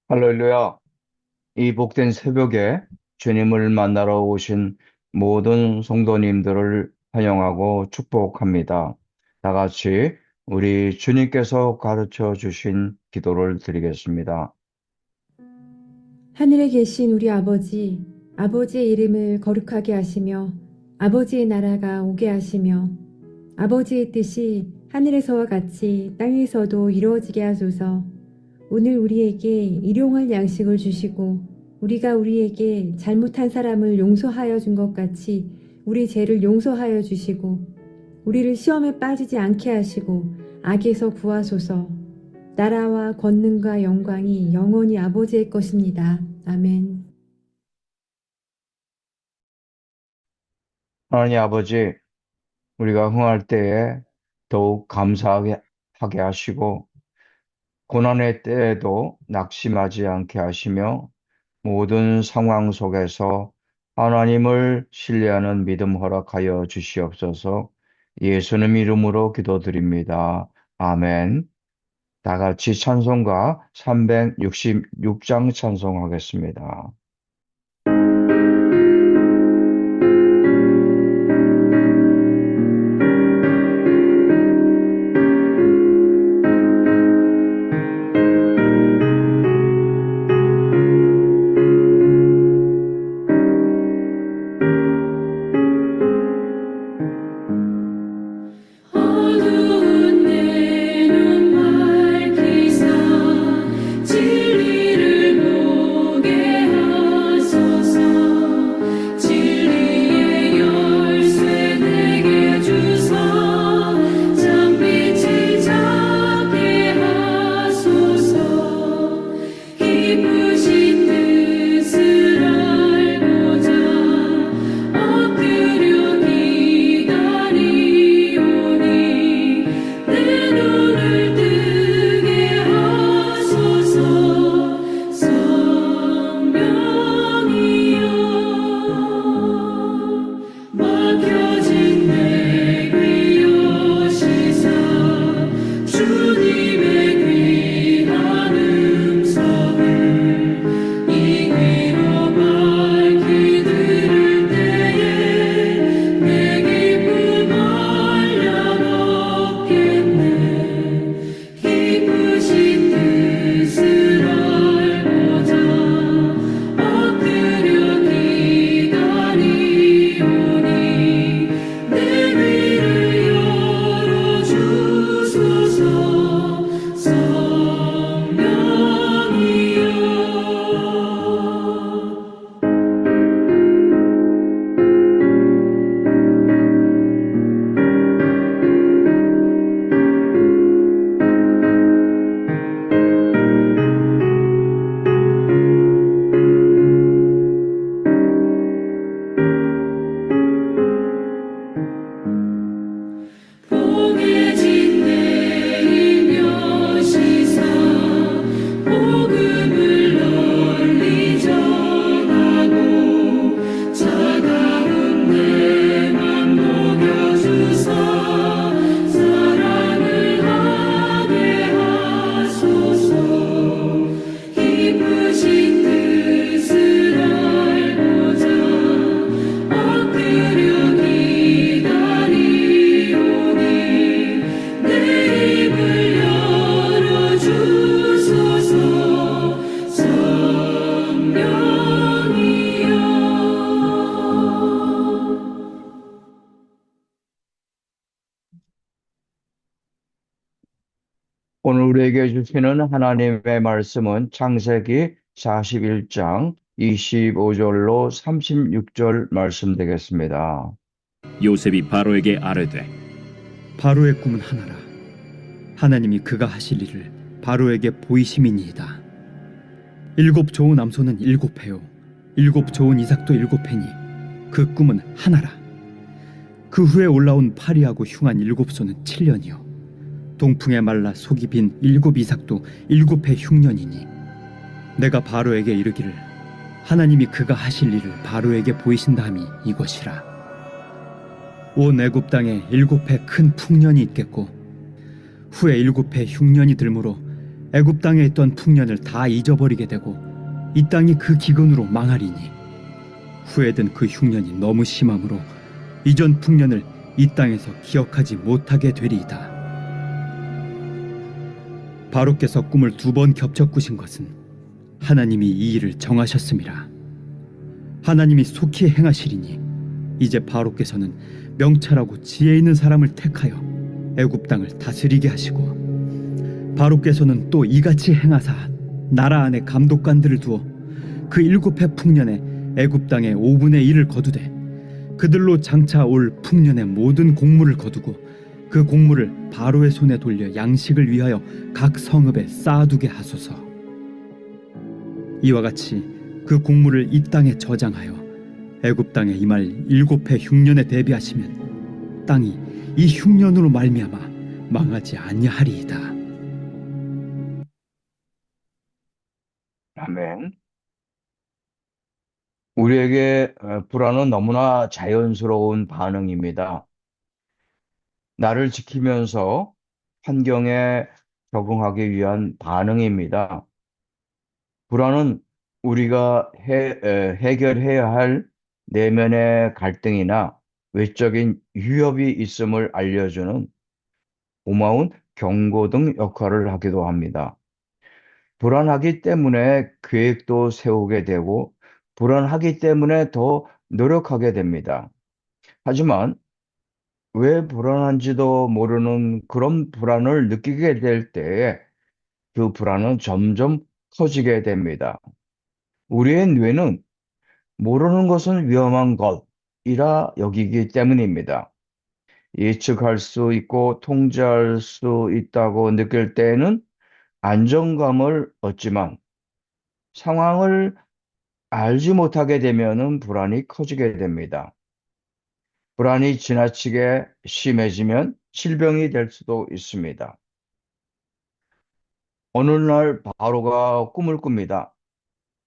할렐루야. 이 복된 새벽에 주님을 만나러 오신 모든 성도님들을 환영하고 축복합니다. 다 같이 우리 주님께서 가르쳐 주신 기도를 드리겠습니다. 하늘에 계신 우리 아버지, 아버지의 이름을 거룩하게 하시며 아버지의 나라가 오게 하시며 아버지의 뜻이 하늘에서와 같이 땅에서도 이루어지게 하소서. 오늘 우리에게 일용할 양식을 주시고 우리가 우리에게 잘못한 사람을 용서하여 준 것 같이 우리 죄를 용서하여 주시고 우리를 시험에 빠지지 않게 하시고 악에서 구하소서. 나라와 권능과 영광이 영원히 아버지의 것입니다. 아멘. 하나님 아버지, 우리가 흥할 때에 더욱 감사하게 하게 하시고 고난의 때에도 낙심하지 않게 하시며 모든 상황 속에서 하나님을 신뢰하는 믿음 허락하여 주시옵소서. 예수님 이름으로 기도드립니다. 아멘. 다 같이 찬송가 366장 찬송하겠습니다. 어두운 내 눈 밝히사 진리를 보게 하소서. 진리의 열쇠 내게 주사 장빛을 잡게 하소서. 기쁘신 뜻을 알고자 엎드려 기다리오니 내 눈을 뜨게 하소서. 성령이여 막혀진 내 귀 여시사 주님의 귀한 음성을 이 귀로 밝히 들을 때에 내 기쁨 한량없겠네. 기쁘신 뜻을 알고자 엎드려 기다리오니 내 귀를 열어주소서. 성령이여 복해진 내 이며시사 복음을 널리 전하고 차가운 내 맘 녹여주사 사랑을 하게 하소서. 기쁘신 뜻을 알고자 엎드려 기다리오니 내 입을 열어주소서. 성령이여 오늘 우리에게 주시는 하나님의 말씀은 창세기 41장 25절로 36절 말씀 되겠습니다. 요셉이 바로에게 아뢰되 바로의 꿈은 하나라. 하나님이 그가 하실 일을 바로에게 보이심이니이다. 7 좋은 암소는 7회요 7 좋은 이삭도 7회니 그 꿈은 하나라. 그 후에 올라온 파리하고 흉한 7소는 7년이요 동풍에 말라 속이 빈 7 이삭도 7회 흉년이니 내가 바로에게 이르기를 하나님이 그가 하실 일을 바로에게 보이신다 함이 이것이라. 온 애굽 땅에 7회 큰 풍년이 있겠고 후에 7회 흉년이 들므로 애굽 땅에 있던 풍년을 다 잊어버리게 되고 이 땅이 그 기근으로 망하리니 후에든 그 흉년이 너무 심함으로 이전 풍년을 이 땅에서 기억하지 못하게 되리이다. 바로께서 꿈을 2번 겹쳐 꾸신 것은 하나님이 이 일을 정하셨음이라. 하나님이 속히 행하시리니 이제 바로께서는 명철하고 지혜 있는 사람을 택하여 애굽 땅을 다스리게 하시고, 바로께서는 또 이같이 행하사 나라 안에 감독관들을 두어 그 7해 풍년에 애굽 땅의 5분의 1을 거두되 그들로 장차 올 풍년의 모든 곡물을 거두고 그 곡물을 바로의 손에 돌려 양식을 위하여 각 성읍에 쌓아두게 하소서. 이와 같이 그 곡물을 이 땅에 저장하여 애굽 땅에 임할 7해 흉년에 대비하시면 땅이 이 흉년으로 말미암아 망하지 아니하리이다. 아멘. 우리에게 불안은 너무나 자연스러운 반응입니다. 나를 지키면서 환경에 적응하기 위한 반응입니다. 불안은 우리가 해결해야 할 내면의 갈등이나 외적인 위협이 있음을 알려주는 고마운 경고 등 역할을 하기도 합니다. 불안하기 때문에 계획도 세우게 되고, 불안하기 때문에 더 노력하게 됩니다. 하지만 왜 불안한지도 모르는 그런 불안을 느끼게 될 때에 그 불안은 점점 커지게 됩니다. 우리의 뇌는 모르는 것은 위험한 것이라 여기기 때문입니다. 예측할 수 있고 통제할 수 있다고 느낄 때에는 안정감을 얻지만, 상황을 알지 못하게 되면은 불안이 커지게 됩니다. 불안이 지나치게 심해지면 질병이 될 수도 있습니다. 어느 날 바로가 꿈을 꿉니다.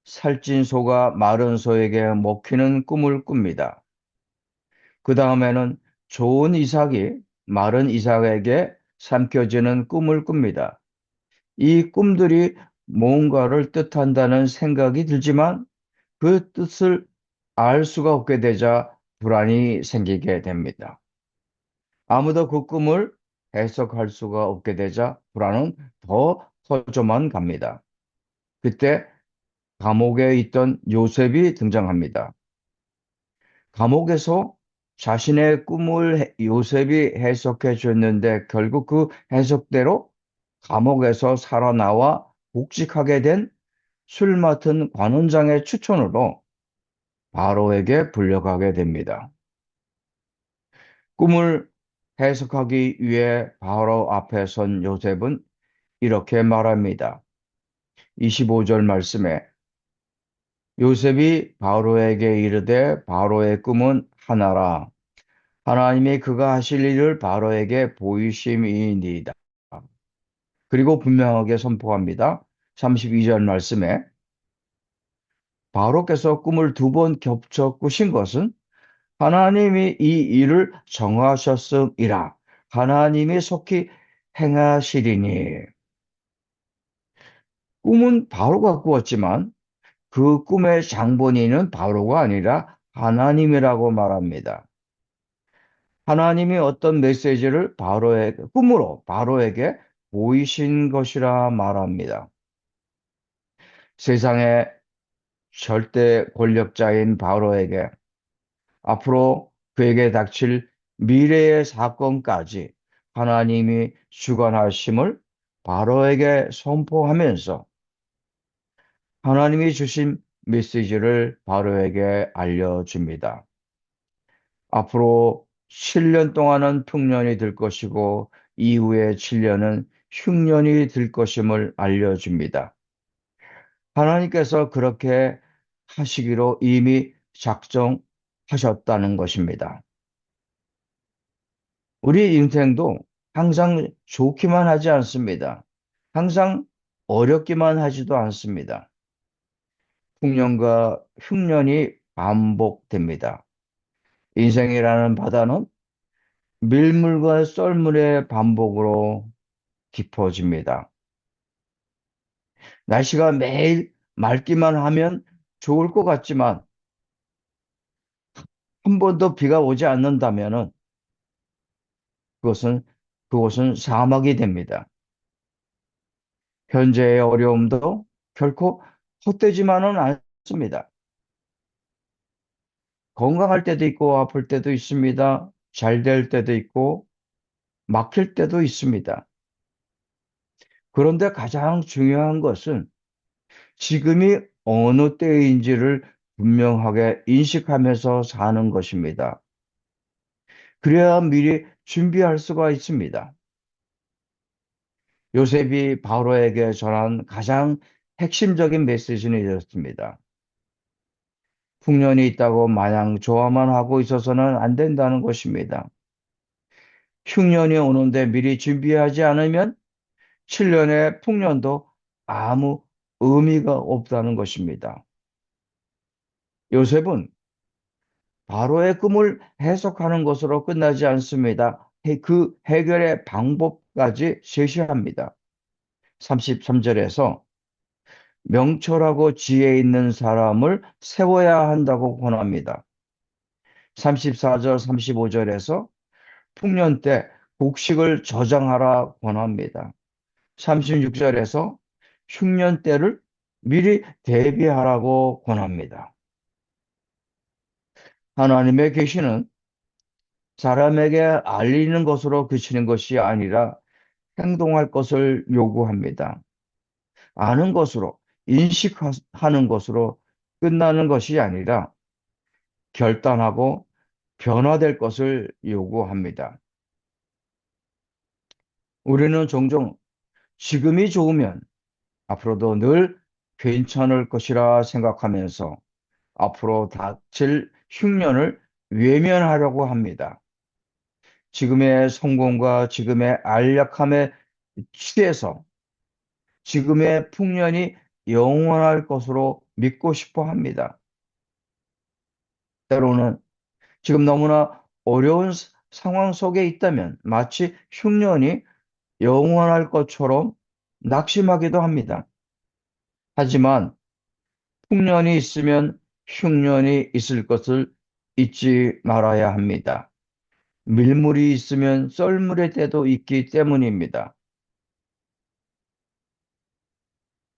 살찐 소가 마른 소에게 먹히는 꿈을 꿉니다. 그 다음에는 좋은 이삭이 마른 이삭에게 삼켜지는 꿈을 꿉니다. 이 꿈들이 뭔가를 뜻한다는 생각이 들지만 그 뜻을 알 수가 없게 되자 불안이 생기게 됩니다. 아무도 그 꿈을 해석할 수가 없게 되자 불안은 더 커져만 갑니다. 그때 감옥에 있던 요셉이 등장합니다. 감옥에서 자신의 꿈을 요셉이 해석해 줬는데 결국 그 해석대로 감옥에서 살아나와 복직하게 된 술 맡은 관원장의 추천으로 바로에게 불려가게 됩니다. 꿈을 해석하기 위해 바로 앞에 선 요셉은 이렇게 말합니다. 25절 말씀에 요셉이 바로에게 이르되 바로의 꿈은 하나라. 하나님이 그가 하실 일을 바로에게 보이심이니이다. 그리고 분명하게 선포합니다. 32절 말씀에 바로께서 꿈을 2번 겹쳐 꾸신 것은 하나님이 이 일을 정하셨음이라. 하나님이 속히 행하시리니. 꿈은 바로가 꾸었지만 그 꿈의 장본인은 바로가 아니라 하나님이라고 말합니다. 하나님이 어떤 메시지를 꿈으로 바로에게 보이신 것이라 말합니다. 세상의 절대 권력자인 바로에게 앞으로 그에게 닥칠 미래의 사건까지 하나님이 주관하심을 바로에게 선포하면서 하나님이 주신 메시지를 바로에게 알려줍니다. 앞으로 7년 동안은 풍년이 될 것이고 이후에 7년은 흉년이 될 것임을 알려줍니다. 하나님께서 그렇게 하시기로 이미 작정하셨다는 것입니다. 우리 인생도 항상 좋기만 하지 않습니다. 항상 어렵기만 하지도 않습니다. 풍년과 흉년이 반복됩니다. 인생이라는 바다는 밀물과 썰물의 반복으로 깊어집니다. 날씨가 매일 맑기만 하면 좋을 것 같지만 한 번도 비가 오지 않는다면은 그것은 그곳은 사막이 됩니다. 현재의 어려움도 결코 헛되지만은 않습니다. 건강할 때도 있고 아플 때도 있습니다. 잘 될 때도 있고 막힐 때도 있습니다. 그런데 가장 중요한 것은 지금이 어느 때인지를 분명하게 인식하면서 사는 것입니다. 그래야 미리 준비할 수가 있습니다. 요셉이 바로에게 전한 가장 핵심적인 메시지는 이렇습니다. 풍년이 있다고 마냥 좋아만 하고 있어서는 안 된다는 것입니다. 흉년이 오는데 미리 준비하지 않으면 7년의 풍년도 아무 의미가 없다는 것입니다. 요셉은 바로의 꿈을 해석하는 것으로 끝나지 않습니다. 그 해결의 방법까지 제시합니다. 33절에서 명철하고 지혜 있는 사람을 세워야 한다고 권합니다. 34절, 35절에서 풍년 때 곡식을 저장하라 권합니다. 36절에서 흉년 때를 미리 대비하라고 권합니다. 하나님의 계시는 사람에게 알리는 것으로 그치는 것이 아니라 행동할 것을 요구합니다. 아는 것으로, 인식하는 것으로 끝나는 것이 아니라 결단하고 변화될 것을 요구합니다. 우리는 종종 지금이 좋으면 앞으로도 늘 괜찮을 것이라 생각하면서 앞으로 닥칠 흉년을 외면하려고 합니다. 지금의 성공과 지금의 안락함에 취해서 지금의 풍년이 영원할 것으로 믿고 싶어 합니다. 때로는 지금 너무나 어려운 상황 속에 있다면 마치 흉년이 영원할 것처럼 낙심하기도 합니다. 하지만 풍년이 있으면 흉년이 있을 것을 잊지 말아야 합니다. 밀물이 있으면 썰물의 때도 있기 때문입니다.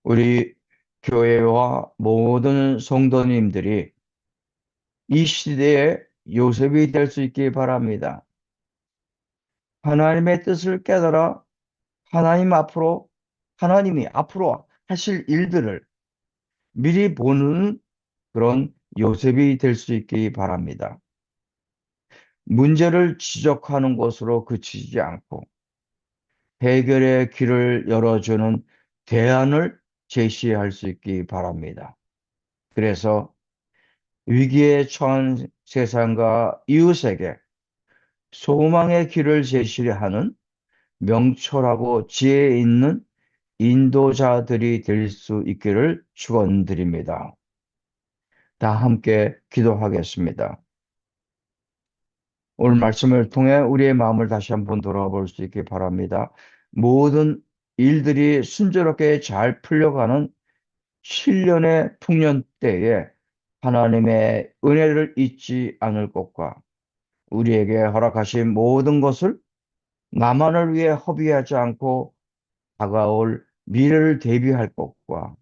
우리 교회와 모든 성도님들이 이 시대에 요셉이 될 수 있기 바랍니다. 하나님의 뜻을 깨달아 하나님이 앞으로 하실 일들을 미리 보는 그런 요셉이 될 수 있기 바랍니다. 문제를 지적하는 것으로 그치지 않고 해결의 길을 열어주는 대안을 제시할 수 있기 바랍니다. 그래서 위기에 처한 세상과 이웃에게 소망의 길을 제시하는 명철하고 지혜 있는 인도자들이 될 수 있기를 축원드립니다. 다 함께 기도하겠습니다. 오늘 말씀을 통해 우리의 마음을 다시 한번 돌아볼 수 있기 바랍니다. 모든 일들이 순조롭게 잘 풀려가는 7년의 풍년 때에 하나님의 은혜를 잊지 않을 것과 우리에게 허락하신 모든 것을 나만을 위해 허비하지 않고 다가올 미래를 대비할 것과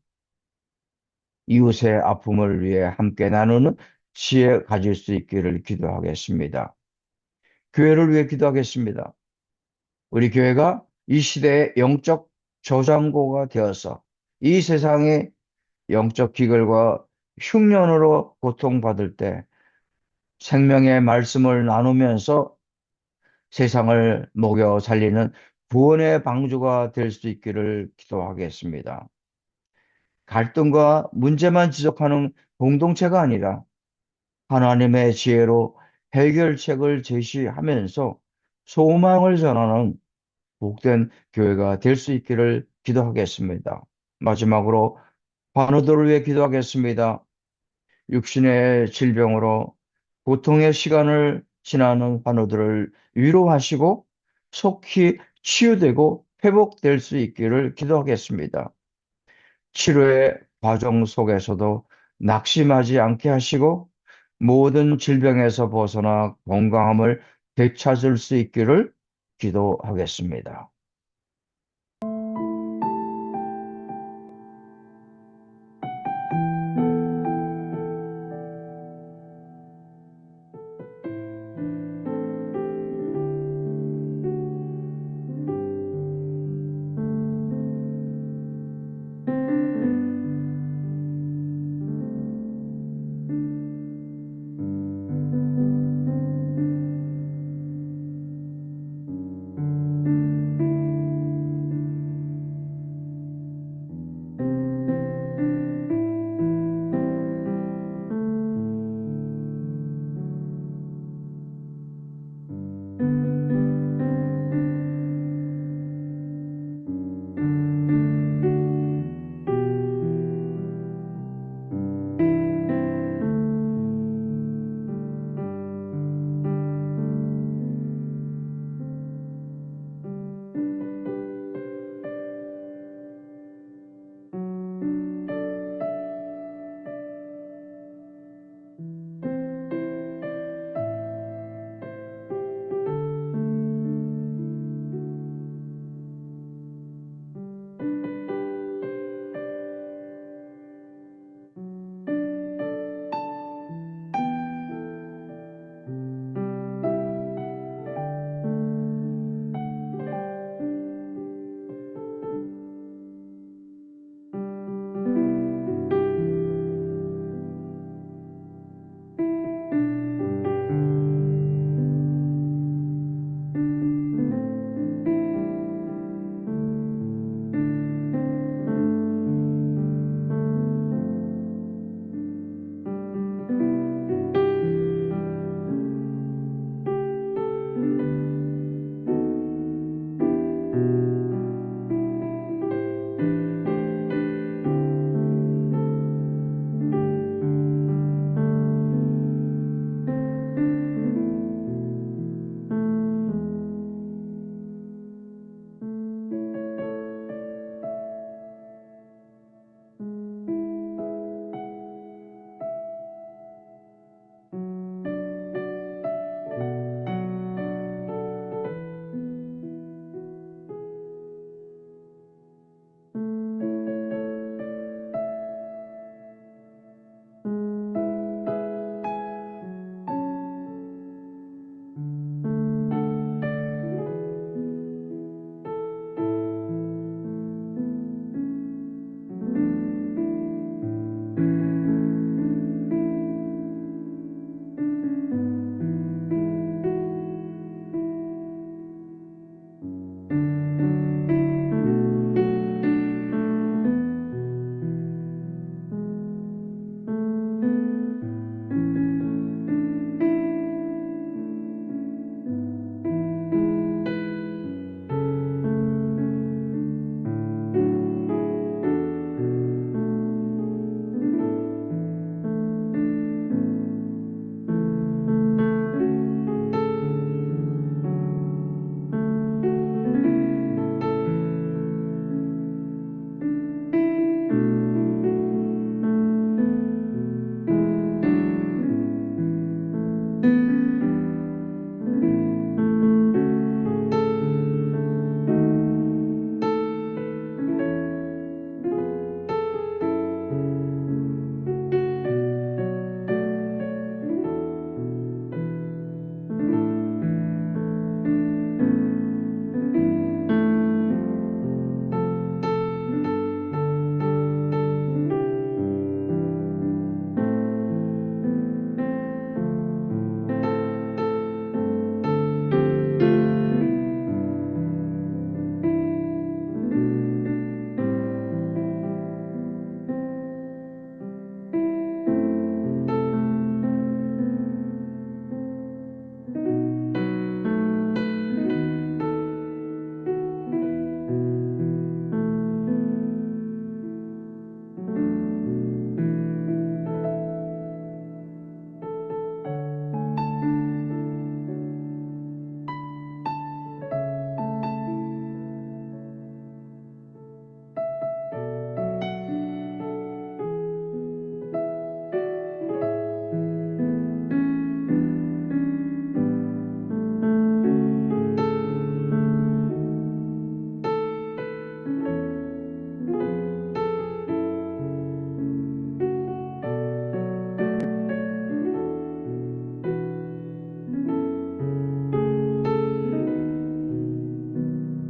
이웃의 아픔을 위해 함께 나누는 지혜 가질 수 있기를 기도하겠습니다. 교회를 위해 기도하겠습니다. 우리 교회가 이 시대의 영적 저장고가 되어서 이 세상의 영적 기글과 흉년으로 고통받을 때 생명의 말씀을 나누면서 세상을 먹여 살리는 구원의 방주가 될 수 있기를 기도하겠습니다. 갈등과 문제만 지적하는 공동체가 아니라 하나님의 지혜로 해결책을 제시하면서 소망을 전하는 복된 교회가 될 수 있기를 기도하겠습니다. 마지막으로 환우들을 위해 기도하겠습니다. 육신의 질병으로 고통의 시간을 지나는 환우들을 위로하시고 속히 치유되고 회복될 수 있기를 기도하겠습니다. 치료의 과정 속에서도 낙심하지 않게 하시고 모든 질병에서 벗어나 건강함을 되찾을 수 있기를 기도하겠습니다.